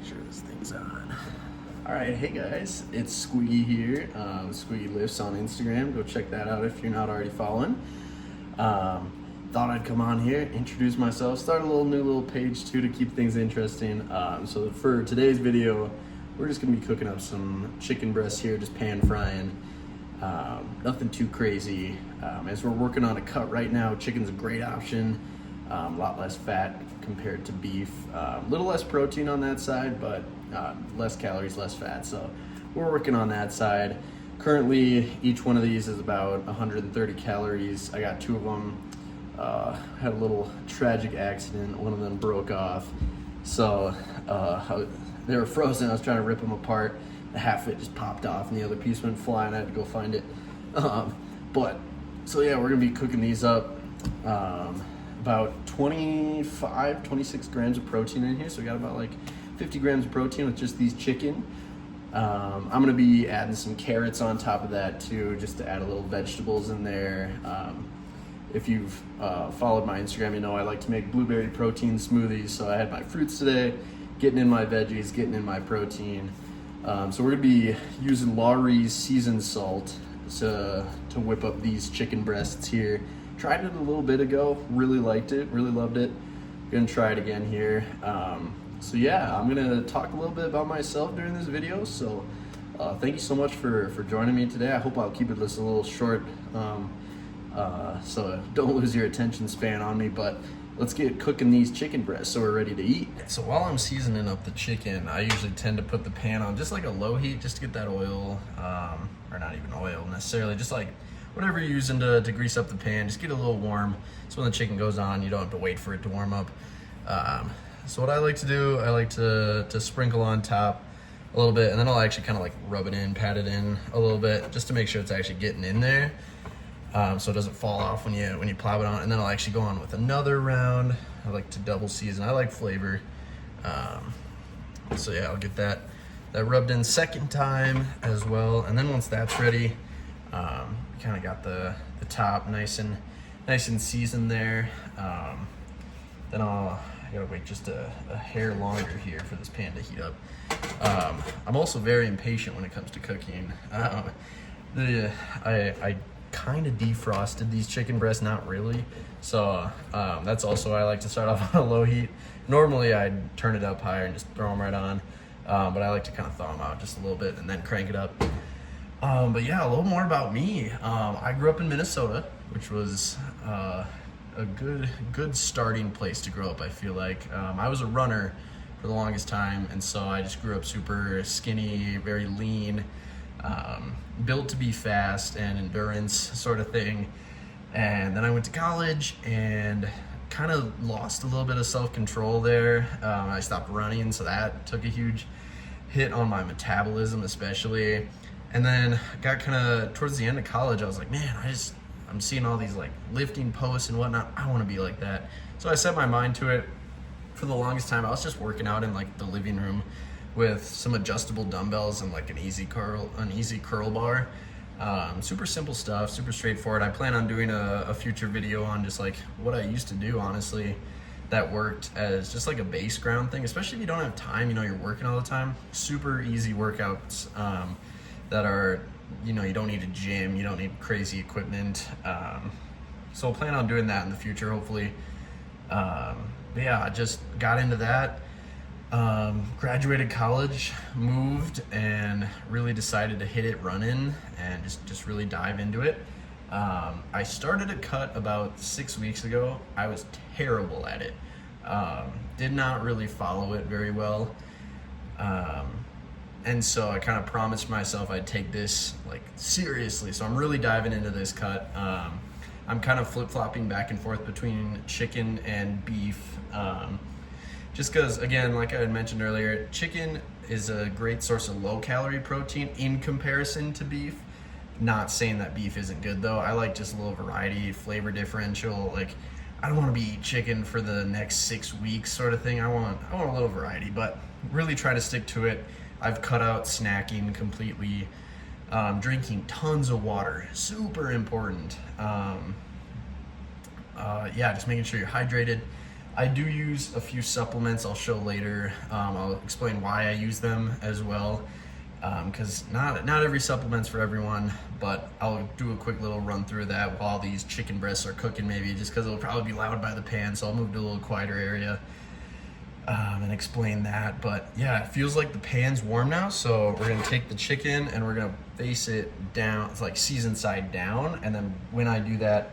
Sure this thing's on. All right, hey guys, it's Squiggy here. Squiggy Lifts on Instagram. Go check that out if you're not already following. Thought I'd come on here, introduce myself, start a new little page too to keep things interesting. So for today's video, we're just gonna be cooking up some chicken breasts here, just pan frying. Nothing too crazy. As we're working on a cut right now, chicken's a great option. A lot less fat compared to beef. A little less protein on that side, but less calories, less fat. So we're working on that side. Currently, each one of these is about 130 calories. I got two of them. Had a little tragic accident. One of them broke off. So they were frozen. I was trying to rip them apart. The half of it just popped off and the other piece went flying. I had to go find it. So yeah, we're gonna be cooking these up. About 26 grams of protein in here. So we got about like 50 grams of protein with just these chicken. I'm gonna be adding some carrots on top of that too, just to add a little vegetables in there. If you've followed my Instagram, you know I like to make blueberry protein smoothies. So I had my fruits today, getting in my veggies, getting in my protein. So we're gonna be using Lawry's seasoned salt to whip up these chicken breasts here. Tried it a little bit ago, really liked it, really loved it. Gonna try it again here. So yeah, I'm gonna talk a little bit about myself during this video. So thank you so much for joining me today. I hope I'll keep it just a little short, so don't lose your attention span on me, but let's get cooking these chicken breasts so we're ready to eat. So while I'm seasoning up the chicken, I usually tend to put the pan on just like a low heat, just to get that oil, or not even oil necessarily, just like whatever you're using to grease up the pan, just get it a little warm. So when the chicken goes on, you don't have to wait for it to warm up. So what I like to do, I like to sprinkle on top a little bit, and then I'll actually kind of like rub it in, pat it in a little bit, just to make sure it's actually getting in there. So it doesn't fall off when you plop it on. And then I'll actually go on with another round. I like to double season. I like flavor. So yeah, I'll get that rubbed in second time as well. And then once that's ready, kind of got the top nice and seasoned there. Then I gotta wait just a hair longer here for this pan to heat up. I'm also very impatient when it comes to cooking. I kind of defrosted these chicken breasts, not really. So that's also why I like to start off on a low heat. Normally I'd turn it up higher and just throw them right on. But I like to kind of thaw them out just a little bit and then crank it up. But yeah, a little more about me. I grew up in Minnesota, which was a good starting place to grow up, I feel like. I was a runner for the longest time, and so I just grew up super skinny, very lean, built to be fast and endurance sort of thing. And then I went to college and kind of lost a little bit of self-control there. I stopped running, so that took a huge hit on my metabolism especially. And then got kind of towards the end of college, I was like, man, I'm seeing all these like lifting posts and whatnot. I want to be like that. So I set my mind to it. For the longest time, I was just working out in like the living room with some adjustable dumbbells and like an easy curl bar. Super simple stuff, super straightforward. I plan on doing a future video on just like what I used to do, honestly, that worked as just like a base ground thing, especially if you don't have time, you're working all the time. Super easy workouts that are, you don't need a gym, you don't need crazy equipment. So I'll plan on doing that in the future, hopefully. Yeah, I just got into that. Graduated college, moved, and really decided to hit it running and just really dive into it. I started a cut about 6 weeks ago. I was terrible at it. Did not really follow it very well. And so I kind of promised myself I'd take this like seriously. So I'm really diving into this cut. I'm kind of flip-flopping back and forth between chicken and beef. Just because, again, like I had mentioned earlier, chicken is a great source of low-calorie protein in comparison to beef. Not saying that beef isn't good, though. I like just a little variety, flavor differential. Like, I don't want to be eating chicken for the next 6 weeks sort of thing. I want a little variety, but really try to stick to it. I've cut out snacking completely. Drinking tons of water, super important. Yeah, just making sure you're hydrated. I do use a few supplements I'll show later. I'll explain why I use them as well, because not every supplement's for everyone, but I'll do a quick little run through of that while these chicken breasts are cooking, maybe just because it'll probably be loud by the pan, so I'll move to a little quieter area and explain that. But yeah, it feels like the pan's warm now, so we're gonna take the chicken and we're gonna face it down. It's like season side down, and then when I do that,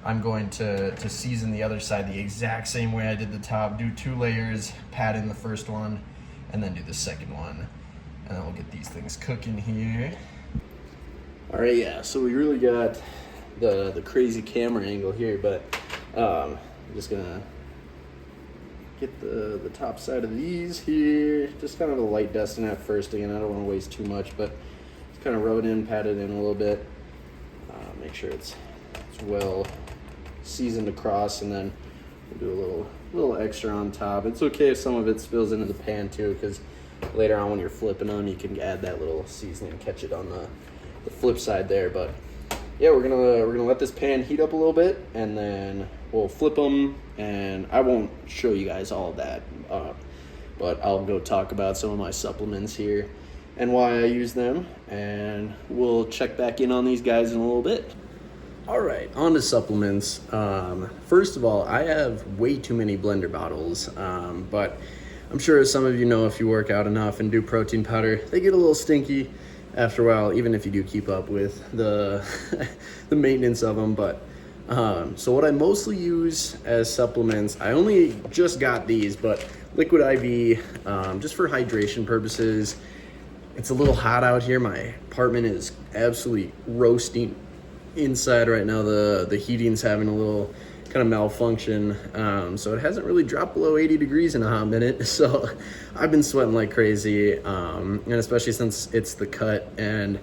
I'm going to season the other side the exact same way I did the top. Do 2 layers, pat in the first one, and then do the second one. And then we'll get these things cooking here. All right, yeah, so we really got the crazy camera angle here, but I'm just gonna get the top side of these here. Just kind of a light dusting at first. Again, I don't want to waste too much, but just kind of rub it in, pat it in a little bit. Make sure it's well seasoned across, and then we'll do a little extra on top. It's okay if some of it spills into the pan too, because later on when you're flipping them, you can add that little seasoning, catch it on the flip side there. But yeah, we're gonna let this pan heat up a little bit, and then we'll flip them. And I won't show you guys all of that, but I'll go talk about some of my supplements here and why I use them, and we'll check back in on these guys in a little bit. All right, on to supplements. First of all, I have way too many blender bottles, but I'm sure as some of you know, if you work out enough and do protein powder, they get a little stinky after a while, even if you do keep up with the the maintenance of them. But so what I mostly use as supplements, I only just got these, but Liquid IV, just for hydration purposes. It's a little hot out here. My apartment is absolutely roasting inside right now. The heating's having a little kind of malfunction, so it hasn't really dropped below 80 degrees in a hot minute, so I've been sweating like crazy, and especially since it's the cut, and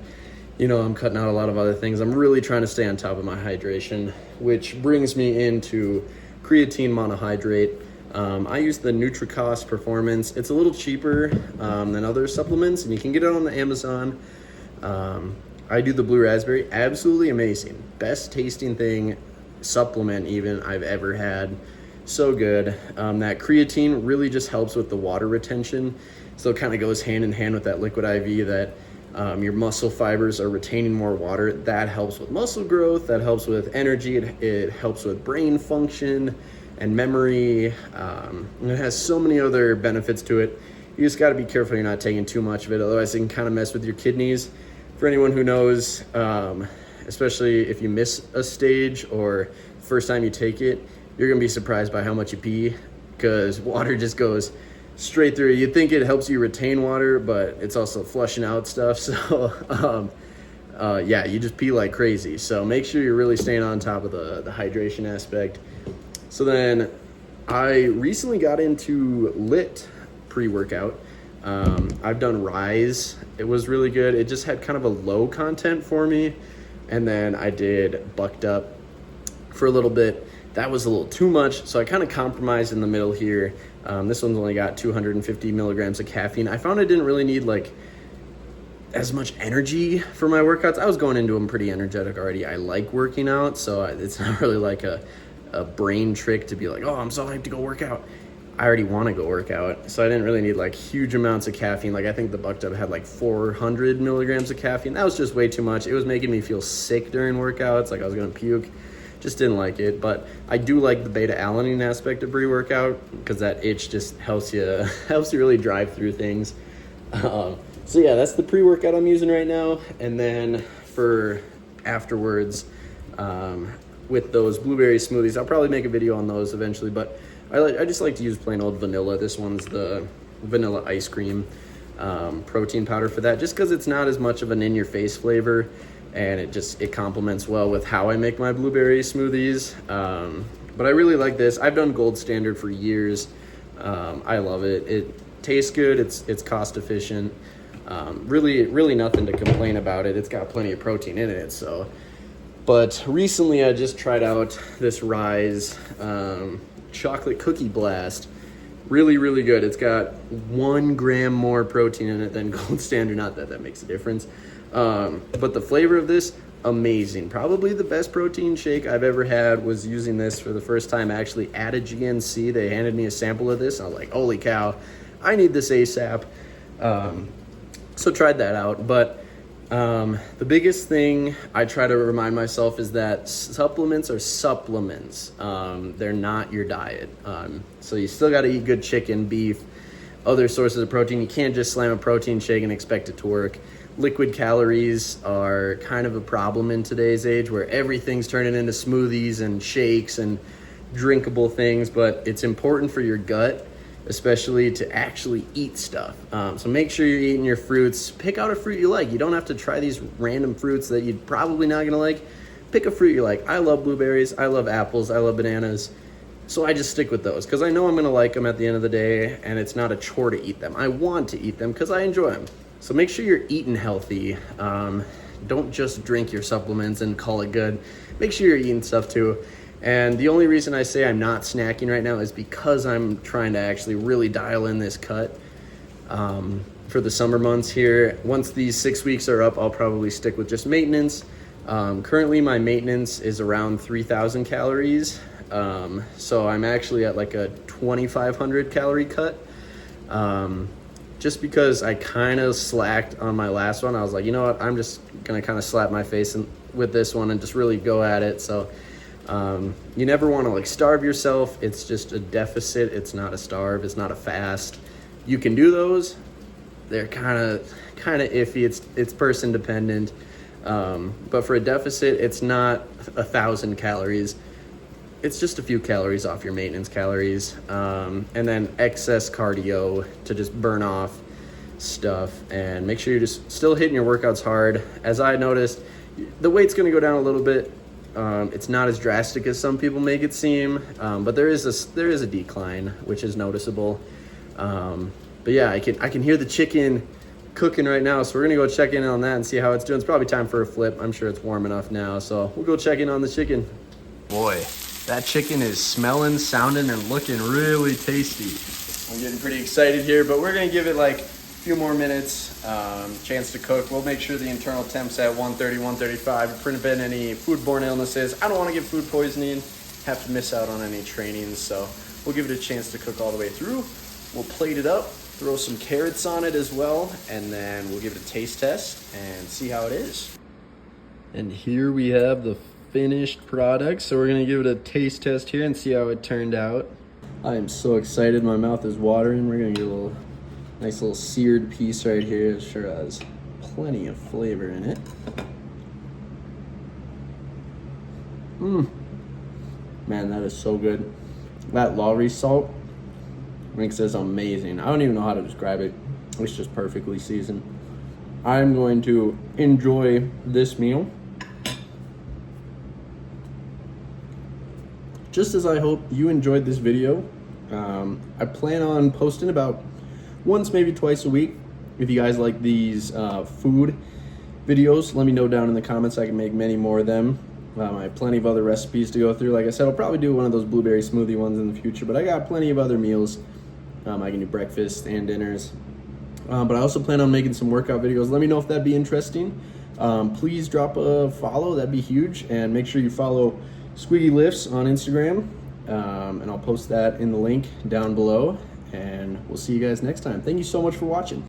you know, I'm cutting out a lot of other things. I'm really trying to stay on top of my hydration, which brings me into creatine monohydrate. I use the NutriCost Performance. It's a little cheaper than other supplements, and you can get it on the Amazon. I do the blue raspberry. Absolutely amazing. Best tasting thing, supplement even, I've ever had. So good. That creatine really just helps with the water retention. So it kind of goes hand in hand with that Liquid IV, that your muscle fibers are retaining more water. That helps with muscle growth. That helps with energy. It helps with brain function and memory. And it has so many other benefits to it. You just got to be careful you're not taking too much of it. Otherwise, it can kind of mess with your kidneys. For anyone who knows, especially if you miss a stage or first time you take it, you're gonna be surprised by how much you pee, because water just goes straight through. You'd think it helps you retain water, but it's also flushing out stuff. So yeah, you just pee like crazy. So make sure you're really staying on top of the hydration aspect. So then I recently got into LIT pre-workout. I've done Rise. It was really good. It just had kind of a low content for me. And then I did Bucked Up for a little bit. That was a little too much, so I kind of compromised in the middle here. This one's only got 250 milligrams of caffeine. I found I didn't really need like as much energy for my workouts. I was going into them pretty energetic already. I like working out, so it's not really like a brain trick to be like, oh, I'm so hyped to go work out. I already want to go work out, so I didn't really need like huge amounts of caffeine. Like I think the Bucked Up had like 400 milligrams of caffeine. That was just way too much. It was making me feel sick during workouts, like I was gonna puke. Just didn't like it. But I do like the beta alanine aspect of pre-workout, because that itch just helps you really drive through things. So yeah, that's the pre-workout I'm using right now. And then for afterwards, with those blueberry smoothies, I'll probably make a video on those eventually, but I just like to use plain old vanilla. This one's the vanilla ice cream protein powder for that, just because it's not as much of an in-your-face flavor, and it complements well with how I make my blueberry smoothies. But I really like this. I've done Gold Standard for years. I love it. It tastes good. It's cost efficient. Really nothing to complain about it. It's got plenty of protein in it. So, but recently I just tried out this Rise chocolate cookie blast. Really good. It's got 1 gram more protein in it than Gold Standard. Not that makes a difference. But the flavor of this, amazing. Probably the best protein shake I've ever had was using this for the first time actually at a GNC. They handed me a sample of this. And I was like, holy cow, I need this ASAP. So tried that out. But the biggest thing I try to remind myself is that supplements are supplements. They're not your diet. So you still got to eat good chicken, beef, other sources of protein. You can't just slam a protein shake and expect it to work. Liquid calories are kind of a problem in today's age where everything's turning into smoothies and shakes and drinkable things, but it's important for your gut, especially to actually eat stuff. So make sure you're eating your fruits. Pick out a fruit you like. You don't have to try these random fruits that you're probably not gonna like. Pick a fruit you like. I love blueberries, I love apples, I love bananas. So I just stick with those because I know I'm gonna like them at the end of the day, and it's not a chore to eat them. I want to eat them because I enjoy them. So make sure you're eating healthy. Don't just drink your supplements and call it good. Make sure you're eating stuff too. And the only reason I say I'm not snacking right now is because I'm trying to actually really dial in this cut for the summer months here. Once these 6 weeks are up, I'll probably stick with just maintenance. Currently my maintenance is around 3,000 calories. So I'm actually at like a 2,500 calorie cut. Just because I kind of slacked on my last one. I was like, you know what, I'm just gonna kind of slap my face with this one and just really go at it. So you never want to like starve yourself. It's just a deficit. It's not a starve. It's not a fast. You can do those. They're kind of iffy. It's person dependent. But for a deficit, it's not 1,000 calories. It's just a few calories off your maintenance calories, and then excess cardio to just burn off stuff, and make sure you're just still hitting your workouts hard. As I noticed, the weight's going to go down a little bit. It's not as drastic as some people make it seem, but there is a decline, which is noticeable. But yeah, I can hear the chicken cooking right now, so we're gonna go check in on that and see how it's doing. It's probably time for a flip. I'm sure it's warm enough now, so we'll go check in on the chicken. Boy, that chicken is smelling, sounding, and looking really tasty. I'm getting pretty excited here, but we're gonna give it like a few more minutes, chance to cook. We'll make sure the internal temp's at 130, 135 to prevent any foodborne illnesses. I don't wanna get food poisoning, have to miss out on any trainings, so we'll give it a chance to cook all the way through. We'll plate it up, throw some carrots on it as well, and then we'll give it a taste test and see how it is. And here we have the finished product, so we're gonna give it a taste test here and see how it turned out. I am so excited, my mouth is watering. We're gonna get a nice little seared piece right here. It sure has plenty of flavor in it. Man, that is so good. That Lawry salt makes this amazing. I don't even know how to describe it. It's just perfectly seasoned. I'm going to enjoy this meal just as I hope you enjoyed this video. I plan on posting about once, maybe twice a week. If you guys like these food videos, let me know down in the comments. I can make many more of them. I have plenty of other recipes to go through. Like I said, I'll probably do one of those blueberry smoothie ones in the future, but I got plenty of other meals. I can do breakfast and dinners. But I also plan on making some workout videos. Let me know if that'd be interesting. Please drop a follow, that'd be huge. And make sure you follow Squiggy Lifts on Instagram. And I'll post that in the link down below. And we'll see you guys next time. Thank you so much for watching.